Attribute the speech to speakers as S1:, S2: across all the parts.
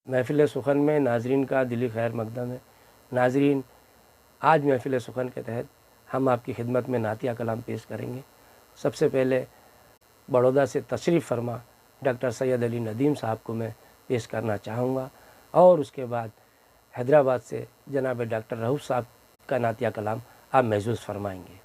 S1: محفل سخن میں ناظرین کا دلی خیر مقدم ہے۔ ناظرین، آج محفل سخن کے تحت ہم آپ کی خدمت میں نعتیہ کلام پیش کریں گے۔ سب سے پہلے بڑودہ سے تشریف فرما ڈاکٹر سید علی ندیم صاحب کو میں پیش کرنا چاہوں گا، اور اس کے بعد حیدرآباد سے جناب ڈاکٹر رؤوف صاحب کا نعتیہ کلام آپ محظوظ فرمائیں گے۔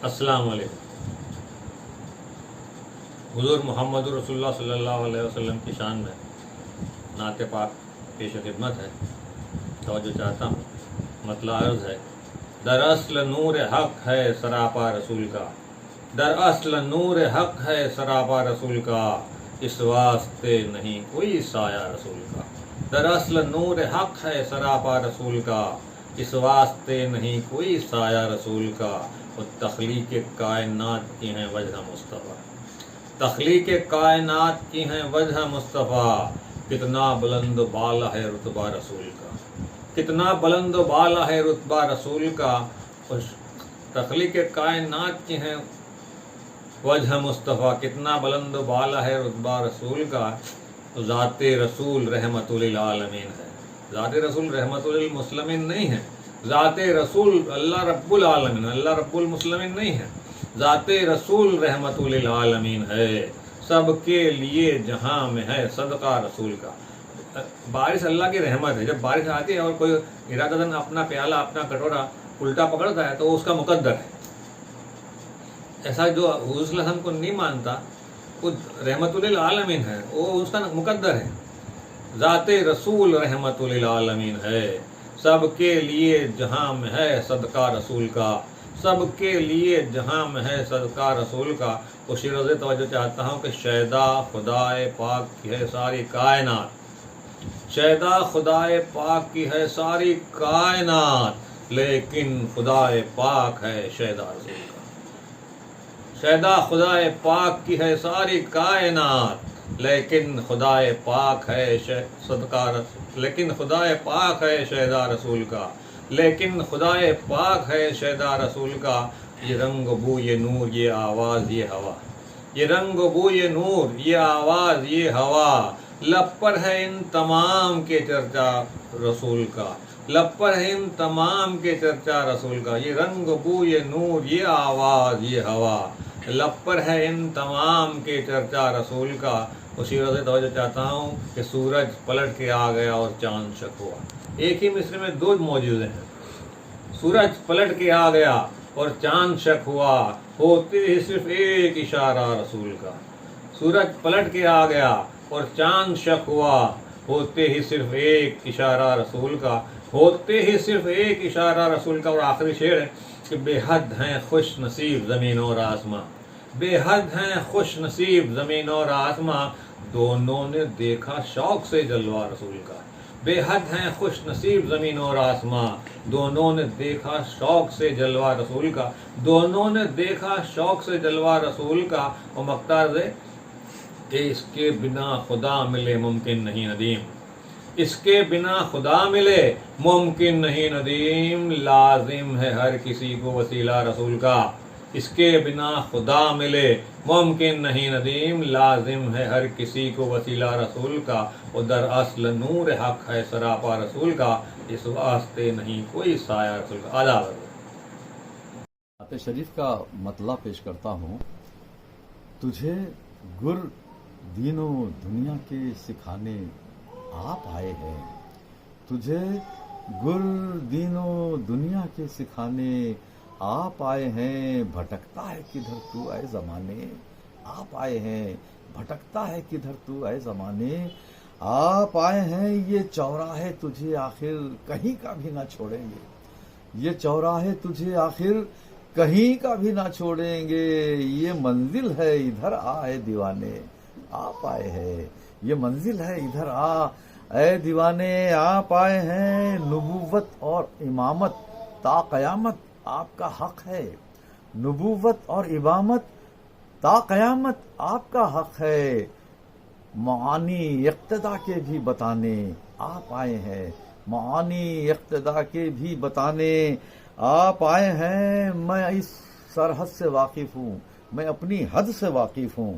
S2: السلام علیکم۔ حضور محمد رسول اللہ صلی اللہ علیہ وسلم کی شان میں نعت پاک پیش خدمت ہے۔ توجہ چاہتا ہوں، مطلع عرض ہے: دراصل نور حق ہے سراپا رسول کا، دراصل نور حق ہے سراپا رسول کا، اس واسطے نہیں کوئی سایہ رسول کا۔ دراصل نور حق ہے سراپا رسول کا، اس واسطے نہیں کوئی سایہ رسول کا۔ اور تخلیق کائنات کی ہیں وجہ مصطفیٰ، تخلیق کائنات کی ہیں وجہ مصطفیٰ، کتنا بلند بالا ہے رتبہ رسول کا، کتنا بلند بالا ہے رتبہ رسول کا۔ تخلیق کائنات کی ہیں وجہ مصطفیٰ، کتنا بلند بالا ہے رتبہ رسول کا۔ ذات رسول رحمت للعالمین ہے، ذات رسول رحمت للمسلمین نہیں ہے، ذات رسول اللہ رب العالمین، اللہ رب المسلمین نہیں ہے، ذات رسول رحمت للعالمین ہے، سب کے لیے جہاں میں ہے صدقہ رسول کا۔ بارش اللہ کی رحمت ہے، جب بارش آتی ہے اور کوئی ارادتاً اپنا پیالہ اپنا کٹورا الٹا پکڑتا ہے تو وہ اس کا مقدر ہے۔ ایسا جو حضور صلی اللہ علیہ وسلم کو نہیں مانتا وہ رحمت للعالمین ہے، وہ اس کا مقدر ہے۔ ذات رسول رحمت للعالمین ہے، سب کے لیے جہاں میں ہے صدقہ رسول کا، سب کے لیے جہاں میں ہے صدقہ رسول کا۔ خوشی روزے توجہ چاہتا ہوں کہ شیدا خدائے پاک کی ہے ساری کائنات، شیدا خدائے پاک کی ہے ساری کائنات، لیکن خدائے پاک ہے شیدا رسول کا۔ شیدا خدائے پاک کی ہے ساری کائنات، لیکن خدائے پاک ہے صدقہ، لیکن خدائے پاک ہے شیدا رسول کا، لیکن خدائے پاک ہے شیدا رسول کا۔ یہ رنگ بو یہ نور یہ آواز یہ ہوا، یہ رنگ بو یہ نور یہ آواز یہ ہوا، لب پر ہے ان تمام کے چرچا رسول کا، لب پر ہے ان تمام کے چرچا رسول کا۔ یہ رنگ بو یہ نور یہ آواز یہ ہوا، لب پر ہے ان تمام کے چرچا رسول کا۔ اسی وجہ سے توجہ چاہتا ہوں کہ سورج پلٹ کے آ گیا اور چاند شک ہوا۔ ایک ہی مصرے میں دو موجودے ہیں، سورج پلٹ کے آ گیا اور چاند شک ہوا، ہوتے ہی صرف ایک اشارہ رسول کا۔ سورج پلٹ کے آ گیا اور چاند شک ہوا، ہوتے ہی صرف ایک اشارہ رسول کا، ہوتے ہی صرف ایک اشارہ رسول کا۔ اور آخری شعر ہے کہ بے حد ہیں خوش نصیب زمین اور آسماں، بے حد ہیں خوش نصیب زمین اور آسماں، دونوں نے دیکھا شوق سے جلوہ رسول کا۔ بے حد ہیں خوش نصیب زمین اور آسماں، دونوں نے دیکھا شوق سے جلوہ رسول کا، دونوں نے دیکھا شوق سے جلوہ رسول کا۔ اور مقتار ہے کہ اس کے بنا خدا ملے ممکن نہیں ندیم، اس کے بنا خدا ملے ممکن نہیں ندیم، لازم ہے ہر کسی کو وسیلہ رسول کا۔ اس کے بنا خدا ملے ممکن نہیں ندیم، لازم ہے ہر کسی کو وسیلہ رسول کا۔ اور دراصل نور حق ہے سراپا رسول کا، اس واسطے نہیں کوئی سایہ رسول کا۔ آداب
S3: نعت شریف کا مطلع پیش کرتا ہوں۔ تجھے گر دین و دنیا کے سکھانے آپ آئے ہیں، تجھے گر دین و دنیا کے سکھانے آپ آئے ہیں، بھٹکتا ہے کدھر تو اے زمانے، آپ آئے ہیں، بھٹکتا ہے کدھر تو اے زمانے، آپ آئے ہیں، یہ چوراہے تجھے آخر کہیں کا بھی نہ چھوڑیں گے، یہ چوراہے تجھے آخر کہیں کا بھی نہ چھوڑیں گے، یہ منزل ہے ادھر آ اے دیوانے، آپ آئے ہیں، یہ منزل ہے ادھر آ اے دیوانے، آپ آئے ہیں، نبوت اور امامت تا قیامت آپ کا حق ہے، نبوت اور امامت تا قیامت آپ کا حق ہے، معانی اقتدا کے بھی بتانے آپ آئے ہیں، معانی اقتدا کے بھی بتانے آپ آئے ہیں، میں اس سرحد سے واقف ہوں، میں اپنی حد سے واقف ہوں،